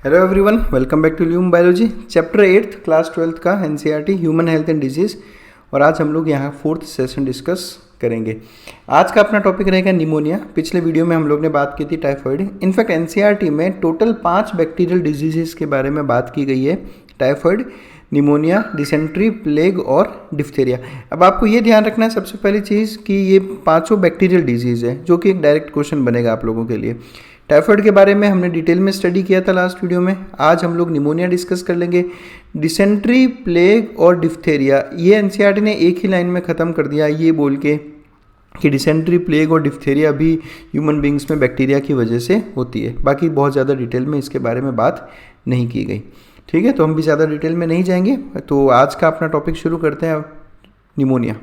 Hello everyone, welcome back to Lume biology chapter 8 class 12 का NCERT human health and disease. और आज हम लोग यहाँ 4th सेशन डिस्कस करेंगे। आज का अपना टॉपिक रहेगा निमोनिया। पिछले वीडियो में हम लोग ने बात की थी टाइफॉइड। इनफैक्ट एनसीईआरटी में टोटल 5 बैक्टीरियल डिजीजेस के बारे में बात की गई है: टाइफॉइड, निमोनिया, डिसेंट्री, प्लेग और डिफ्थेरिया। अब आपको ये ध्यान रखना है सबसे पहली चीज़ कि ये पाँचों बैक्टीरियल डिजीज़ है, जो कि एक डायरेक्ट क्वेश्चन बनेगा आप लोगों के लिए। टाइफॉइड के बारे में हमने डिटेल में स्टडी किया था लास्ट वीडियो में। आज हम लोग निमोनिया डिस्कस कर लेंगे। डिसेंट्री, प्लेग और डिफ्थेरिया ये एनसीईआरटी ने एक ही लाइन में ख़त्म कर दिया, ये बोल के कि डिसेंट्री, प्लेग और डिफ्थेरिया भी ह्यूमन बींग्स में बैक्टीरिया की वजह से होती है। बाकी बहुत ज़्यादा डिटेल में इसके बारे में बात नहीं की गई। ठीक है, तो हम भी ज़्यादा डिटेल में नहीं जाएंगे। तो आज का अपना टॉपिक शुरू करते हैं, निमोनिया।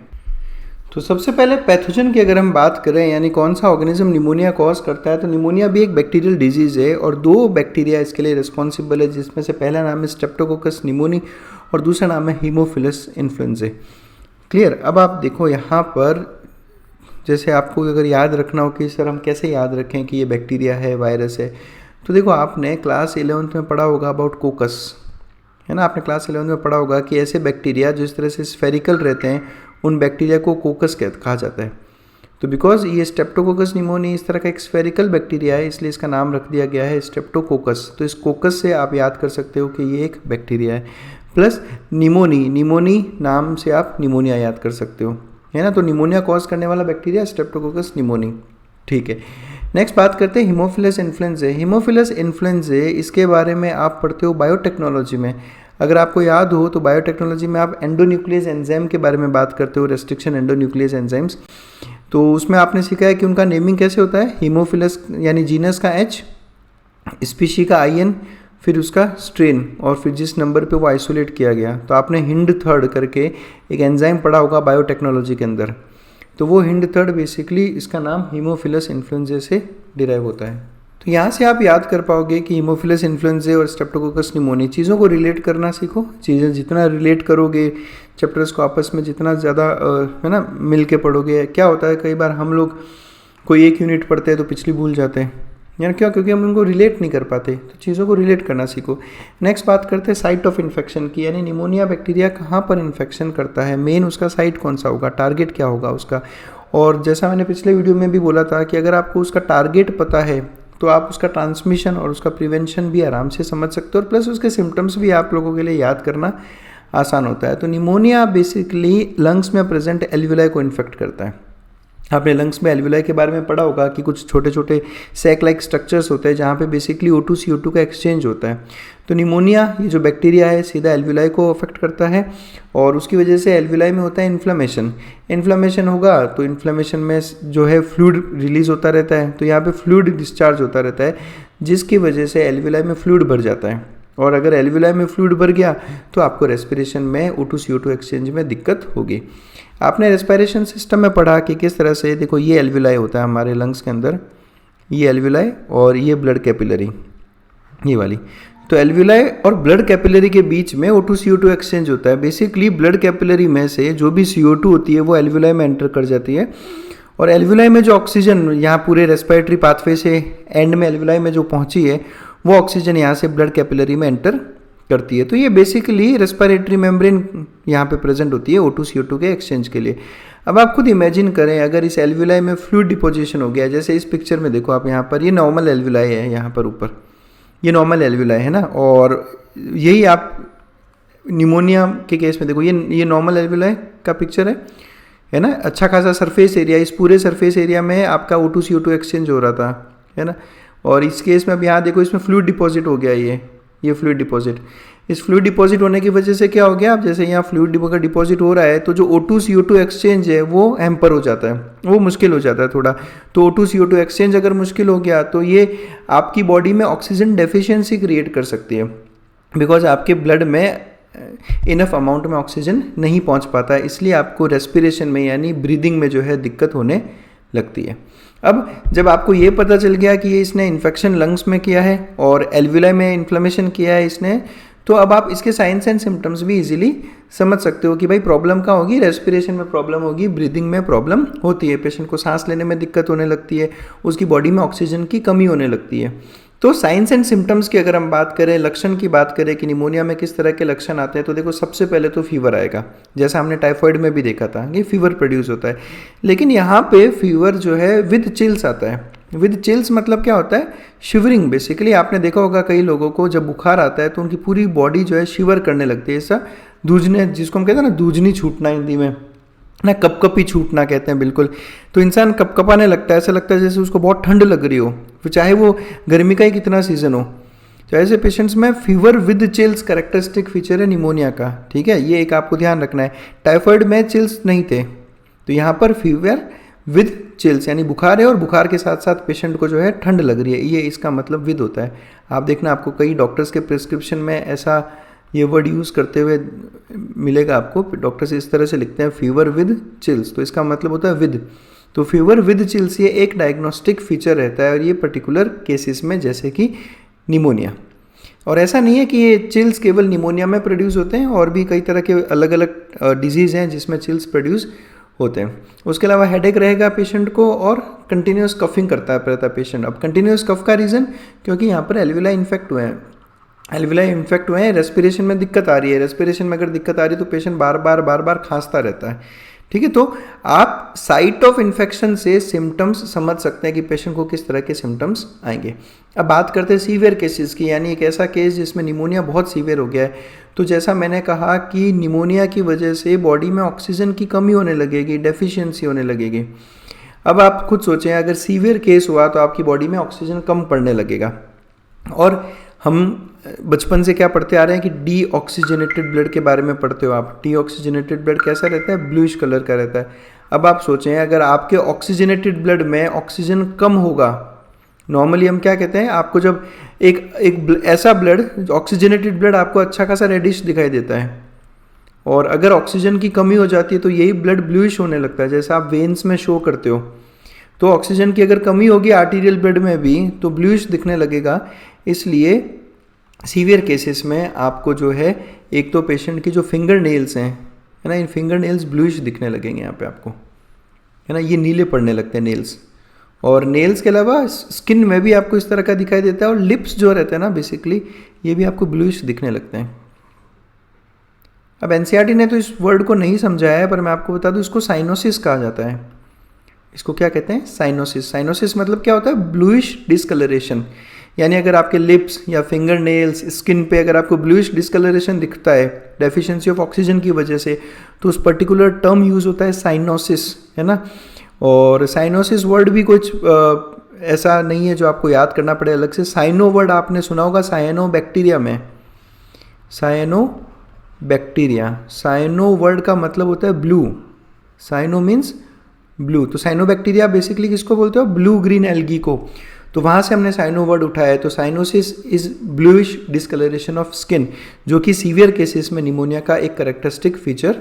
तो सबसे पहले पैथोजन की अगर हम बात करें, यानी कौन सा ऑर्गेनिज्म निमोनिया कॉज करता है, तो निमोनिया भी एक बैक्टीरियल डिजीज़ है और 2 बैक्टीरिया इसके लिए रिस्पॉन्सिबल है, जिसमें से पहला नाम है स्ट्रेप्टोकोकस निमोनी और दूसरा नाम है हीमोफिलस इन्फ्लुएंजाe। क्लियर। अब आप देखो यहाँ पर, जैसे आपको अगर याद रखना हो कि सर हम कैसे याद रखें कि ये बैक्टीरिया है, वायरस है, तो देखो आपने क्लास 11th में पढ़ा होगा अबाउट कोकस, है ना। आपने क्लास 11th में पढ़ा होगा कि ऐसे बैक्टीरिया जो इस तरह से स्फेरिकल रहते हैं, उन बैक्टीरिया को कोकस कहा जाता है। तो बिकॉज ये स्ट्रेप्टोकोकस निमोनी इस तरह का एक स्फेरिकल बैक्टीरिया है, इसलिए इसका नाम रख दिया गया है स्ट्रेप्टोकोकस। तो इस कोकस से आप याद कर सकते हो कि ये एक बैक्टीरिया है। प्लस निमोनी नाम से आप निमोनिया याद कर सकते हो, है ना। तो निमोनिया कॉज करने वाला बैक्टीरिया स्ट्रेप्टोकोकस निमोनी। ठीक है, नेक्स्ट बात करते हैं हीमोफिलस इन्फ्लुएंजाe। हीमोफिलस इन्फ्लुएंजाe इसके बारे में आप पढ़ते हो बायोटेक्नोलॉजी में। अगर आपको याद हो तो बायोटेक्नोलॉजी में आप एंडोन्यूक्लियस एंजाइम के बारे में बात करते हो, रेस्ट्रिक्शन एंडोन्यूक्लियस एंजाइम्स। तो उसमें आपने सीखा है कि उनका नेमिंग कैसे होता है: हीमोफिलस यानी जीनस का H, स्पीशी का IN, फिर उसका स्ट्रेन और फिर जिस नंबर पे वो आइसोलेट किया गया। तो आपने हिंड थर्ड करके एक एंजाइम पढ़ा होगा बायोटेक्नोलॉजी के अंदर। तो वो हिंड थर्ड बेसिकली इसका नाम हीमोफिलस इन्फ्लुएंजाe से डिराइव होता है। तो यहाँ से आप याद कर पाओगे कि हीमोफिलस इन्फ्लुएंजाe और स्ट्रेप्टोकोकस निमोनी, चीज़ों को रिलेट करना सीखो। चीज़ें जितना रिलेट करोगे, चैप्टर्स को आपस में जितना ज़्यादा है ना मिल के पढ़ोगे। क्या होता है कई बार हम लोग कोई एक यूनिट पढ़ते हैं तो पिछली भूल जाते हैं, यानी क्यों? क्योंकि हम उनको रिलेट नहीं कर पाते। तो चीज़ों को रिलेट करना सीखो। नेक्स्ट बात करते हैं साइट ऑफ इन्फेक्शन की, यानी निमोनिया बैक्टीरिया कहाँ पर इन्फेक्शन करता है, मेन उसका साइट कौन सा होगा, टारगेट क्या होगा उसका। और जैसा मैंने पिछले वीडियो में भी बोला था कि अगर आपको उसका टारगेट पता है तो आप उसका ट्रांसमिशन और उसका प्रिवेंशन भी आराम से समझ सकते हो, और प्लस उसके सिम्टम्स भी आप लोगों के लिए याद करना आसान होता है। तो निमोनिया बेसिकली लंग्स में प्रेजेंट एल्वियोलाई को इन्फेक्ट करता है। आपने लंग्स में एल्वियोलाई के बारे में पढ़ा होगा कि कुछ छोटे छोटे सैक लाइक स्ट्रक्चर्स होते हैं जहाँ पे बेसिकली O2 CO2 का एक्सचेंज होता है। तो निमोनिया ये जो बैक्टीरिया है सीधा एल्वियोलाई को अफेक्ट करता है और उसकी वजह से एल्वियोलाई में होता है इन्फ्लेमेशन होगा। तो इन्फ्लेमेशन में जो है फ्लूइड रिलीज होता रहता है, तो यहाँ पे फ्लूइड डिस्चार्ज होता रहता है, जिसकी वजह से एल्वियोलाई में फ्लूइड भर जाता है। और अगर एल्वियोलाई में फ्लूइड भर गया तो आपको रेस्पिरेशन में O2 CO2 एक्सचेंज में दिक्कत होगी। आपने रेस्पिरेशन सिस्टम में पढ़ा कि किस तरह से, देखो ये एल्वियोलाई होता है हमारे लंग्स के अंदर, ये एल्वियोलाई और ये ब्लड कैपिलरी, ये वाली। तो एल्वियोलाई और ब्लड कैपिलरी के बीच में O2 CO2 एक्सचेंज होता है। बेसिकली ब्लड कैपिलरी में से जो भी CO2 होती है वो एल्वियोलाई में एंटर कर जाती है, और एल्वियोलाई में जो ऑक्सीजन यहाँ पूरे रेस्पिरेटरी पाथवे से एंड में एल्वियोलाई में जो पहुँची है, वो ऑक्सीजन यहाँ से ब्लड कैपिलरी में एंटर करती है। तो ये बेसिकली रेस्पिरेटरी मेम्ब्रेन यहाँ पे प्रेजेंट होती है O2 CO2 के एक्सचेंज के लिए। अब आप खुद इमेजिन करें अगर इस एल्वियोलाई में फ्लूइड डिपोजिशन हो गया, जैसे इस पिक्चर में देखो आप, यहाँ पर ये नॉर्मल एल्वियोलाई है, यहाँ पर ऊपर ये नॉर्मल एल्वियोलाई है ना। और यही आप निमोनिया के केस में देखो, ये नॉर्मल एल्वियोलाई का पिक्चर है ना। अच्छा खासा सरफेस एरिया, इस पूरे सरफेस एरिया में आपका O2 CO2 एक्सचेंज हो रहा था, है ना। और इस केस में अब यहाँ देखो इसमें फ्लूइड डिपॉजिट हो गया, ये फ्लूइड डिपॉजिट। इस फ्लूइड डिपॉजिट होने की वजह से क्या हो गया, अब जैसे यहाँ फ्लूइड का डिपॉजिट हो रहा है तो जो O2 CO2 एक्सचेंज है वो हैम्पर हो जाता है, वो मुश्किल हो जाता है थोड़ा। तो O2 CO2 एक्सचेंज अगर मुश्किल हो गया तो ये आपकी बॉडी में ऑक्सीजन डेफिशिएंसी क्रिएट कर सकती है, बिकॉज आपके ब्लड में इनफ अमाउंट में ऑक्सीजन नहीं पहुँच पाता है, इसलिए आपको रेस्पिरेशन में यानी ब्रीदिंग में जो है दिक्कत होने लगती है। अब जब आपको ये पता चल गया कि ये इसने इन्फेक्शन लंग्स में किया है और एल्वियोलाई में इन्फ्लेमेशन किया है इसने, तो अब आप इसके साइंस एंड सिम्टम्स भी इजीली समझ सकते हो कि भाई प्रॉब्लम कहाँ होगी, रेस्पिरेशन में प्रॉब्लम होगी, ब्रीदिंग में प्रॉब्लम होती है, पेशेंट को सांस लेने में दिक्कत होने लगती है, उसकी बॉडी में ऑक्सीजन की कमी होने लगती है। तो साइंस एंड सिम्टम्स की अगर हम बात करें, लक्षण की बात करें कि निमोनिया में किस तरह के लक्षण आते हैं, तो देखो सबसे पहले तो फीवर आएगा, जैसा हमने टाइफाइड में भी देखा था कि फीवर प्रोड्यूस होता है। लेकिन यहाँ पे फीवर जो है विद चिल्स आता है। विद चिल्स मतलब क्या होता है, शिवरिंग। बेसिकली आपने देखा होगा कई लोगों को जब बुखार आता है तो उनकी पूरी बॉडी जो है शिवर करने लगती है, ऐसा दूजने, जिसको हम कहते हैं ना दूजनी छूटना हिंदी में ना, कपकपी छूटना कहते हैं बिल्कुल। तो इंसान कपकपाने लगता है, ऐसा लगता है जैसे उसको बहुत ठंड लग रही हो, तो चाहे वो गर्मी का ही कितना सीजन हो। तो ऐसे पेशेंट्स में fever with chills characteristic feature है निमोनिया का, ठीक है, ये एक आपको ध्यान रखना है। टाइफाइड में चिल्स नहीं थे, तो यहाँ पर फीवर विद चिल्स यानी बुखार है और बुखार के साथ साथ पेशेंट को जो है ठंड लग रही है, ये इसका मतलब विद होता है। आप देखना आपको कई डॉक्टर्स के प्रिस्क्रिप्शन में ऐसा ये वर्ड यूज़ करते हुए मिलेगा आपको, डॉक्टर्स इस तरह से लिखते हैं फीवर विद चिल्स, तो इसका मतलब होता है विद। तो फीवर विद चिल्स ये एक डायग्नोस्टिक फीचर रहता है और ये पर्टिकुलर केसेस में जैसे कि निमोनिया। और ऐसा नहीं है कि ये चिल्स केवल निमोनिया में प्रोड्यूस होते हैं, और भी कई तरह के अलग अलग डिजीज़ हैं जिसमें चिल्स प्रोड्यूस होते हैं। उसके अलावा हेडेक रहेगा पेशेंट को और कंटिन्यूस कफिंग करता रहता है पेशेंट। अब कंटिन्यूस कफ का रीज़न क्योंकि यहाँ पर एल्विलाई इन्फेक्ट हुए हैं, एल्विलाई इन्फेक्ट हुए हैं, रेस्पिरेशन में दिक्कत आ रही है। रेस्पिरेशन में अगर दिक्कत आ रही है तो पेशेंट बार बार खांसता रहता है, ठीक है। तो आप साइट ऑफ इन्फेक्शन से सिम्टम्स समझ सकते हैं कि पेशेंट को किस तरह के सिम्टम्स आएंगे। अब बात करते हैं सीवियर केसेस की, यानी एक ऐसा केस जिसमें निमोनिया बहुत सीवियर हो गया है। तो जैसा मैंने कहा कि निमोनिया की वजह से बॉडी में ऑक्सीजन की कमी होने लगेगी, डेफिशिएंसी होने लगेगी। अब आप खुद सोचें, अगर सीवियर केस हुआ तो आपकी बॉडी में ऑक्सीजन कम पड़ने लगेगा। और हम बचपन से क्या पढ़ते आ रहे हैं कि डी ऑक्सीजनेटेड ब्लड के बारे में पढ़ते हो आप। डी ऑक्सीजनेटेड ब्लड कैसा रहता है, ब्लूइश कलर का रहता है। अब आप सोचें अगर आपके ऑक्सीजनेटेड ब्लड में ऑक्सीजन कम होगा, नॉर्मली हम क्या कहते हैं, आपको जब एक ऐसा ब्लड ऑक्सीजनेटेड ब्लड आपको अच्छा खासा रेडिश दिखाई देता है, और अगर ऑक्सीजन की कमी हो जाती है तो यही ब्लड ब्लूइश होने लगता है, जैसा आप वेन्स में शो करते हो। तो ऑक्सीजन की अगर कमी होगी आर्टीरियल ब्लड में भी तो ब्लूइश दिखने लगेगा। इसलिए सीवियर केसेस में आपको जो है एक तो पेशेंट की जो फिंगर नेल्स हैं, है ना, इन फिंगर नेल्स ब्लूइश दिखने लगेंगे यहाँ पे आपको, है ना, ये नीले पड़ने लगते हैं नेल्स। और नेल्स के अलावा स्किन में भी आपको इस तरह का दिखाई देता है, और लिप्स जो रहते हैं ना बेसिकली ये भी आपको ब्लूइश दिखने लगते हैं। अब एनसीईआरटी ने तो इस वर्ड को नहीं समझाया है, पर मैं आपको बता दूं इसको साइनोसिस कहा जाता है। इसको क्या कहते हैं, साइनोसिस। साइनोसिस मतलब क्या होता है, ब्लूइश डिस्कलरेशन। यानी अगर आपके लिप्स या फिंगर नेल्स स्किन पे अगर आपको ब्लूइश डिस्कलरेशन दिखता है डेफिशिएंसी ऑफ ऑक्सीजन की वजह से, तो उस पर्टिकुलर टर्म यूज़ होता है साइनोसिस, है ना। और साइनोसिस वर्ड भी कुछ ऐसा नहीं है जो आपको याद करना पड़े अलग से। साइनो वर्ड आपने सुना होगा साइनो बैक्टीरिया में, साइनो बैक्टीरिया, साइनो वर्ड का मतलब होता है ब्लू, साइनो मीन्स ब्लू। तो साइनो बैक्टीरिया बेसिकली किसको बोलते हो, ब्लू ग्रीन एल्गी को। तो वहाँ से हमने साइनो वर्ड उठाया है। तो cyanosis is bluish discoloration of skin, जो कि सीवियर केसेस में निमोनिया का एक कैरेक्टरिस्टिक फीचर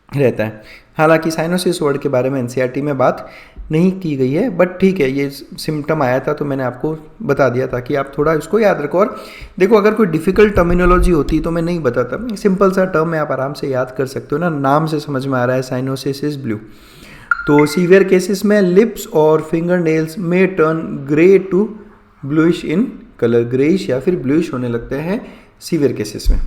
रहता है। हालांकि साइनोसिस वर्ड के बारे में एनसीईआरटी में बात नहीं की गई है, बट ठीक है, ये सिम्टम आया था तो मैंने आपको बता दिया ताकि आप थोड़ा इसको याद रखो। और देखो अगर कोई डिफ़िकल्ट टर्मिनोलॉजी होती तो मैं नहीं बताता, सिंपल सा टर्म है, आप आराम से याद कर सकते हो ना, नाम से समझ में आ रहा है साइनोसिस इज ब्लू। तो सीवियर केसेस में लिप्स और फिंगर नेल्स में turn grey to bluish in colour, greyish या फिर ब्लूइश होने लगते हैं सीवियर केसेस में।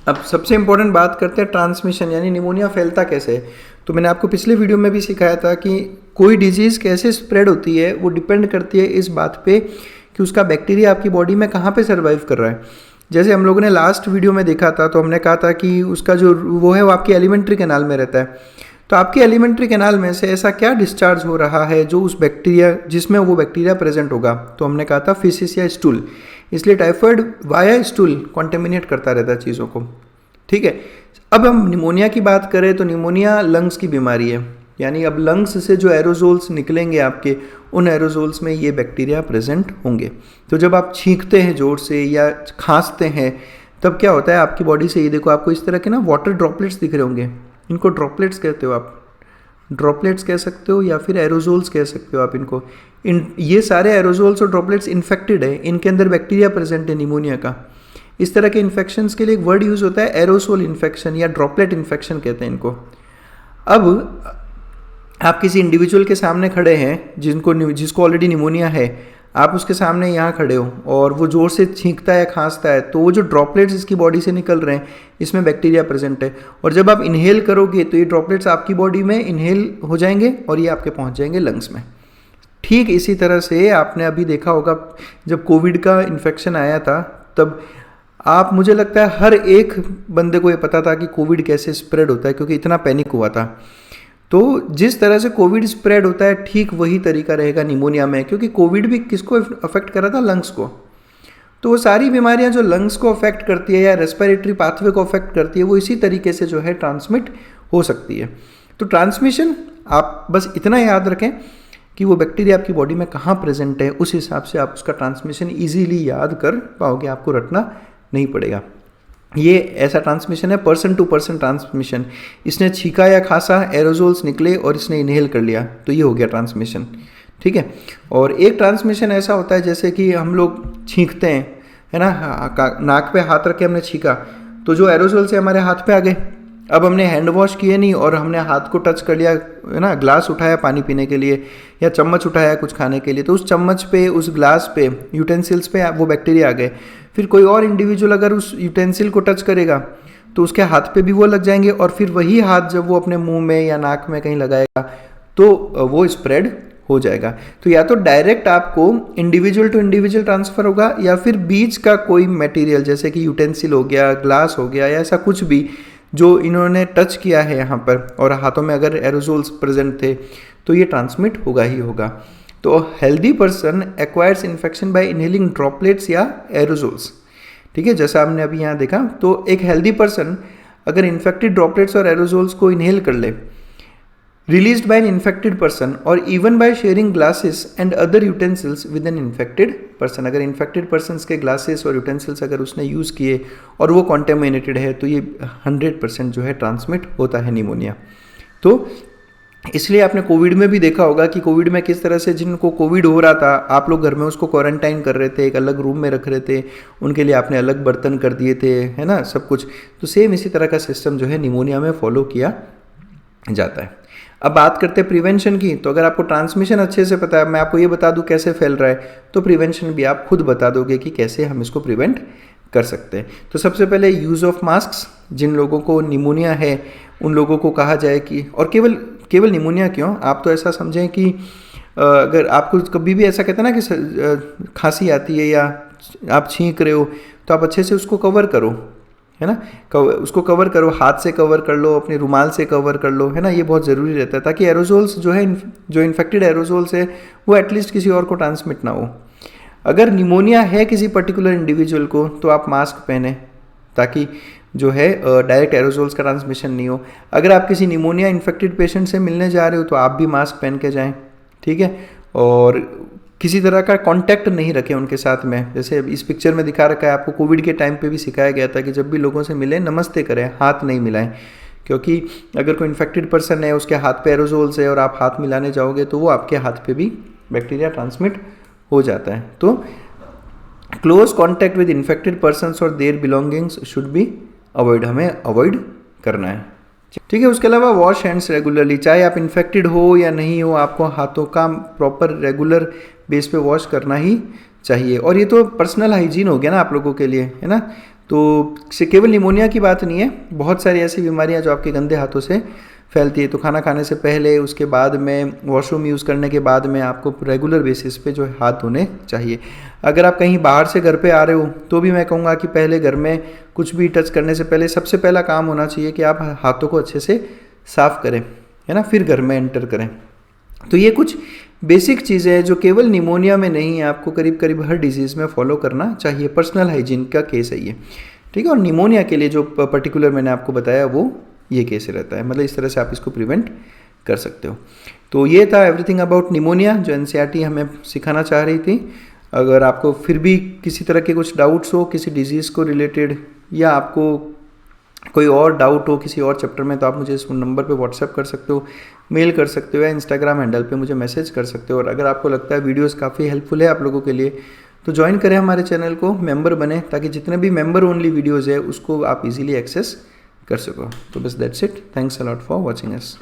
अब सबसे इंपॉर्टेंट बात करते हैं ट्रांसमिशन, यानी निमोनिया फैलता कैसे है। तो मैंने आपको पिछले वीडियो में भी सिखाया था कि कोई डिजीज़ कैसे स्प्रेड होती है वो डिपेंड करती है इस बात पे कि उसका बैक्टीरिया आपकी बॉडी में कहाँ पे सर्वाइव कर रहा है। जैसे हम लोगों ने लास्ट वीडियो में देखा था, तो हमने कहा था कि उसका जो वो है वो आपकी एलिमेंट्री कैनाल में रहता है। तो आपकी एलिमेंट्री कैनाल में से ऐसा क्या डिस्चार्ज हो रहा है जो उस बैक्टीरिया, जिसमें वो बैक्टीरिया प्रेजेंट होगा। तो हमने कहा था फिसिस या स्टूल, इसलिए टाइफाइड वाया स्टूल कॉन्टेमिनेट करता रहता है चीज़ों को, ठीक है। अब हम निमोनिया की बात करें तो निमोनिया लंग्स की बीमारी है, यानी अब लंग्स से जो एरोजोल्स निकलेंगे आपके, उन एरोजोल्स में ये बैक्टीरिया प्रेजेंट होंगे। तो जब आप छींकते हैं ज़ोर से या खांसते हैं तब क्या होता है आपकी बॉडी से, ये देखो आपको इस तरह के ना वाटर ड्रॉपलेट्स दिख रहे होंगे, इनको ड्रॉपलेट्स कहते हो आप, ड्रॉपलेट्स कह सकते हो या फिर एरोजोल्स कह सकते हो आप इनको। ये सारे एरोजोल्स और ड्रॉपलेट्स इन्फेक्टेड है, इनके अंदर बैक्टीरिया प्रेजेंट है निमोनिया का। इस तरह के इन्फेक्शंस के लिए एक वर्ड यूज़ होता है एरोसोल इन्फेक्शन या ड्रॉपलेट इन्फेक्शन कहते हैं इनको। अब आप किसी इंडिविजुअल के सामने खड़े हैं जिसको ऑलरेडी निमोनिया है, आप उसके सामने यहाँ खड़े हो और वो ज़ोर से छींकता है, खांसता है, तो वो जो ड्रॉपलेट्स इसकी बॉडी से निकल रहे हैं इसमें बैक्टीरिया प्रेजेंट है, और जब आप इनहेल करोगे तो ये ड्रॉपलेट्स आपकी बॉडी में इनहेल हो जाएंगे और ये आपके पहुँच जाएंगे लंग्स में। ठीक इसी तरह से आपने अभी देखा होगा जब कोविड का इन्फेक्शन आया था, तब मुझे लगता है हर एक बंदे को ये पता था कि कोविड कैसे स्प्रेड होता है, क्योंकि इतना पैनिक हुआ था। तो जिस तरह से कोविड स्प्रेड होता है ठीक वही तरीका रहेगा निमोनिया में, क्योंकि कोविड भी किसको अफेक्ट कर रहा था? लंग्स को। तो वो सारी बीमारियां जो लंग्स को अफेक्ट करती है या रेस्पिरेटरी पाथवे को अफेक्ट करती है, वो इसी तरीके से जो है ट्रांसमिट हो सकती है। तो ट्रांसमिशन आप बस इतना याद रखें कि वो बैक्टीरिया आपकी बॉडी में कहाँ प्रेजेंट है, उस हिसाब से आप उसका ट्रांसमिशन ईजीली याद कर पाओगे, आपको रटना नहीं पड़ेगा। ये ऐसा ट्रांसमिशन है पर्सन टू पर्सन ट्रांसमिशन। इसने छींका या खांसा, एरोजोल्स निकले और इसने इनहेल कर लिया, तो ये हो गया ट्रांसमिशन। ठीक है। और एक ट्रांसमिशन ऐसा होता है जैसे कि हम लोग छींकते हैं, है ना, नाक पे हाथ रख के हमने छींका, तो जो एरोजोल्स है हमारे हाथ पे आ गए। अब हमने हैंड वॉश किए नहीं और हमने हाथ को टच कर लिया, है ना, ग्लास उठाया पानी पीने के लिए या चम्मच उठाया कुछ खाने के लिए, तो उस चम्मच पे, उस ग्लास पे, यूटेंसिल्स पे वो बैक्टीरिया आ गए। फिर कोई और इंडिविजुअल अगर उस यूटेंसिल को टच करेगा तो उसके हाथ पे भी वो लग जाएंगे, और फिर वही हाथ जब वो अपने मुंह में या नाक में कहीं लगाएगा तो वो स्प्रेड हो जाएगा। तो या तो डायरेक्ट आपको इंडिविजुअल टू इंडिविजुअल ट्रांसफर होगा, या फिर बीच का कोई मटेरियल जैसे कि यूटेंसिल हो गया, ग्लास हो गया, या ऐसा कुछ भी जो इन्होंने टच किया है यहाँ पर, और हाथों में अगर एरोजोल्स प्रेजेंट थे, तो ये ट्रांसमिट होगा ही होगा। तो healthy person acquires infection by inhaling droplets या एरोजोल्स। ठीक है, जैसा हमने अभी यहाँ देखा, तो एक हेल्दी पर्सन अगर इन्फेक्टेड ड्रॉपलेट्स और एरोजोल्स को इनहेल कर ले, released by an infected person और even by sharing glasses and other utensils with an infected person, अगर इन्फेक्टेड पर्सन के ग्लासेस और यूटेंसिल्स अगर उसने यूज़ किए और वो कॉन्टेमिनेटेड है, तो ये 100% जो है ट्रांसमिट होता है निमोनिया। तो इसलिए आपने कोविड में भी देखा होगा कि कोविड में किस तरह से जिनको कोविड हो रहा था, आप लोग घर में उसको क्वारंटाइन कर रहे थे, एक अलग रूम में रख रहे थे, उनके लिए आपने अलग बर्तन कर दिए थे, है ना, सब कुछ। तो सेम इसी तरह का सिस्टम जो है निमोनिया में फॉलो किया जाता है। अब बात करते हैं प्रिवेंशन की। तो अगर आपको ट्रांसमिशन अच्छे से पता है, मैं आपको ये बता दूं कैसे फैल रहा है, तो प्रिवेंशन भी आप खुद बता दोगे कि कैसे हम इसको प्रिवेंट कर सकते हैं। तो सबसे पहले यूज़ ऑफ मास्क। जिन लोगों को निमोनिया है उन लोगों को कहा जाए कि, और केवल निमोनिया क्यों, आप तो ऐसा समझें कि अगर आपको कभी भी ऐसा कहते हैं ना कि खांसी आती है या आप छींक रहे हो, तो आप अच्छे से उसको कवर करो, है ना, उसको कवर करो, हाथ से कवर कर लो, अपने रुमाल से कवर कर लो, है ना, ये बहुत ज़रूरी रहता है ताकि एरोजोल्स जो है, जो इन्फेक्टेड एरोजोल्स है, वो एटलीस्ट किसी और को ट्रांसमिट ना हो। अगर निमोनिया है किसी पर्टिकुलर इंडिविजुअल को, तो आप मास्क पहने ताकि जो है डायरेक्ट एरोजोल्स का ट्रांसमिशन नहीं हो। अगर आप किसी निमोनिया इन्फेक्टेड पेशेंट से मिलने जा रहे हो, तो आप भी मास्क पहन के जाएं। ठीक है, और किसी तरह का कांटेक्ट नहीं रखें उनके साथ में। जैसे इस पिक्चर में दिखा रखा है, आपको कोविड के टाइम पे भी सिखाया गया था कि जब भी लोगों से मिलें नमस्ते करें, हाथ नहीं मिलाएं, क्योंकि अगर कोई इन्फेक्टेड पर्सन है, उसके हाथ पे एरोजोल्स है और आप हाथ मिलाने जाओगे, तो वो आपके हाथ पे भी बैक्टीरिया ट्रांसमिट हो जाता है। तो close contact with infected persons और their belongings should be avoid, हमें अवॉइड करना है। ठीक है, उसके अलावा वॉश हैंड्स रेगुलरली, चाहे आप इन्फेक्टेड हो या नहीं हो, आपको हाथों का प्रॉपर रेगुलर बेस पे वॉश करना ही चाहिए। और ये तो पर्सनल हाइजीन हो गया ना आप लोगों के लिए, है ना। तो केवल निमोनिया की बात नहीं है, बहुत सारी ऐसी बीमारियां जो आपके गंदे हाथों से फैलती है। तो खाना खाने से पहले, उसके बाद में, वॉशरूम यूज़ करने के बाद में आपको रेगुलर बेसिस पे जो है हाथ धोने चाहिए। अगर आप कहीं बाहर से घर पे आ रहे हो, तो भी मैं कहूँगा कि पहले घर में कुछ भी टच करने से पहले सबसे पहला काम होना चाहिए कि आप हाथों को अच्छे से साफ़ करें, है ना, फिर घर में एंटर करें। तो ये कुछ बेसिक चीज़ें हैं जो केवल निमोनिया में नहीं है, आपको करीब करीब हर डिजीज़ में फॉलो करना चाहिए। पर्सनल हाइजीन का केस है ये। ठीक है, और निमोनिया के लिए जो पर्टिकुलर मैंने आपको बताया वो ये केस रहता है, मतलब इस तरह से आप इसको प्रिवेंट कर सकते हो। तो ये था एवरीथिंग अबाउट निमोनिया जो एनसीईआरटी हमें सिखाना चाह रही थी। अगर आपको फिर भी किसी तरह के कुछ डाउट्स हो किसी डिजीज़ को रिलेटेड, या आपको कोई और डाउट हो किसी और चैप्टर में, तो आप मुझे इस नंबर पे व्हाट्सएप कर सकते हो, मेल कर सकते हो, या इंस्टाग्राम हैंडल पे मुझे मैसेज कर सकते हो। और अगर आपको लगता है वीडियोस काफ़ी हेल्पफुल है आप लोगों के लिए, तो ज्वाइन करें हमारे चैनल को, मेंबर बने, ताकि जितने भी मेंबर ओनली वीडियोज़ है उसको आप इजीली एक्सेस कर सको। तो बस that's it, thanks a lot for watching us.